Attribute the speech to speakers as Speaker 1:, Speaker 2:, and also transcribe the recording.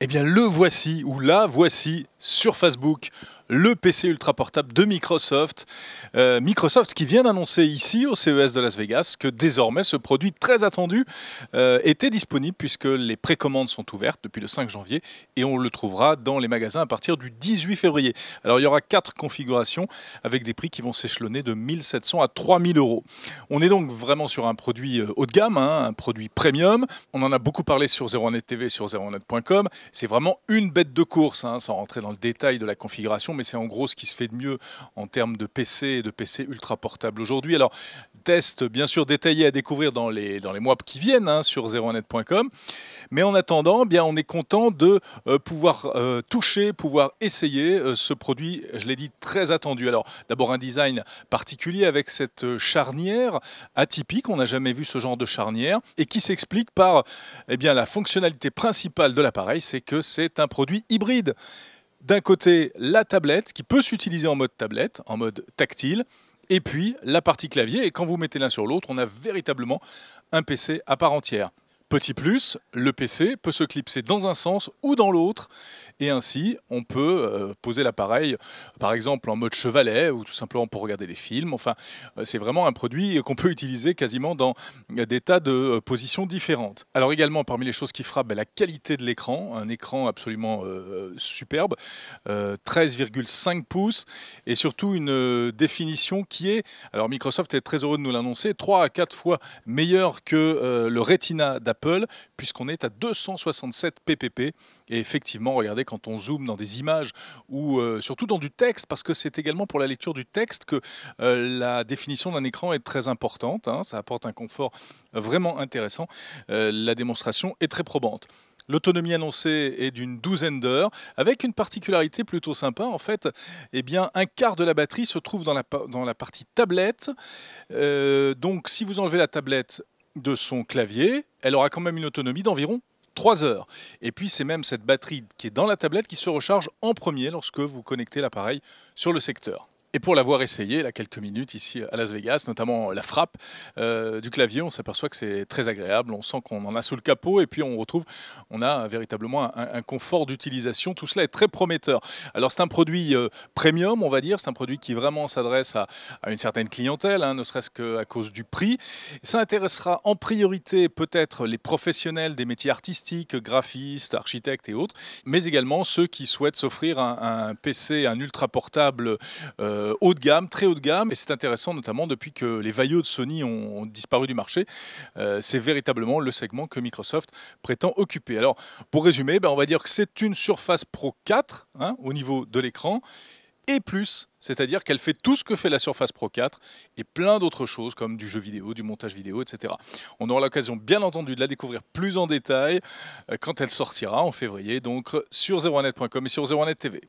Speaker 1: Eh bien, le voici, ou la voici, sur Facebook, le PC ultra portable de Microsoft. Microsoft qui vient d'annoncer ici, au CES de Las Vegas, que désormais ce produit très attendu était disponible puisque les précommandes sont ouvertes depuis le 5 janvier et on le trouvera dans les magasins à partir du 18 février. Alors, il y aura 4 configurations avec des prix qui vont s'échelonner de 1 700 à 3 000 euros. On est donc vraiment sur un produit haut de gamme, un produit premium. On en a beaucoup parlé sur 01net TV, sur 01net.com. C'est vraiment une bête de course, sans rentrer dans le détail de la configuration, mais c'est en gros ce qui se fait de mieux en termes de PC et de PC ultra portable aujourd'hui. Alors, test bien sûr détaillé à découvrir dans les mois qui viennent sur 01net.com. Mais en attendant, bien, on est content de pouvoir toucher, pouvoir essayer ce produit, je l'ai dit, très attendu. Alors, d'abord un design particulier avec cette charnière atypique. On n'a jamais vu ce genre de charnière et qui s'explique par la fonctionnalité principale de l'appareil, c'est que c'est un produit hybride. D'un côté, la tablette qui peut s'utiliser en mode tablette, en mode tactile, et puis la partie clavier. Et quand vous mettez l'un sur l'autre, on a véritablement un PC à part entière. Petit plus, le PC peut se clipser dans un sens ou dans l'autre et ainsi on peut poser l'appareil par exemple en mode chevalet ou tout simplement pour regarder des films. Enfin, c'est vraiment un produit qu'on peut utiliser quasiment dans des tas de positions différentes. Alors également parmi les choses qui frappent, la qualité de l'écran, un écran absolument superbe, 13,5 pouces et surtout une définition qui est, alors Microsoft est très heureux de nous l'annoncer, 3 à 4 fois meilleure que le Retina d'Apple, puisqu'on est à 267 ppp. Et effectivement, regardez, quand on zoome dans des images ou surtout dans du texte, parce que c'est également pour la lecture du texte que la définition d'un écran est très importante, ça apporte un confort vraiment intéressant. La démonstration est très probante. L'autonomie annoncée est d'une 12aine d'heures, avec une particularité plutôt sympa. En fait, un quart de la batterie se trouve dans la partie tablette. Donc, si vous enlevez la tablette de son clavier, elle aura quand même une autonomie d'environ 3 heures. Et puis, c'est même cette batterie qui est dans la tablette qui se recharge en premier lorsque vous connectez l'appareil sur le secteur. Et pour l'avoir essayé, il y a quelques minutes ici à Las Vegas, notamment la frappe du clavier, on s'aperçoit que c'est très agréable. On sent qu'on en a sous le capot et puis on a véritablement un confort d'utilisation. Tout cela est très prometteur. Alors c'est un produit premium, on va dire. C'est un produit qui vraiment s'adresse à une certaine clientèle, ne serait-ce qu'à cause du prix. Ça intéressera en priorité peut-être les professionnels des métiers artistiques, graphistes, architectes et autres, mais également ceux qui souhaitent s'offrir un PC, un ultra portable haut de gamme, très haut de gamme, et c'est intéressant notamment depuis que les Vaio de Sony ont disparu du marché. C'est véritablement le segment que Microsoft prétend occuper. Alors pour résumer, on va dire que c'est une Surface Pro 4 au niveau de l'écran, et plus, c'est-à-dire qu'elle fait tout ce que fait la Surface Pro 4 et plein d'autres choses comme du jeu vidéo, du montage vidéo, etc. On aura l'occasion bien entendu de la découvrir plus en détail quand elle sortira en février, donc sur 01net.com et sur 01net TV.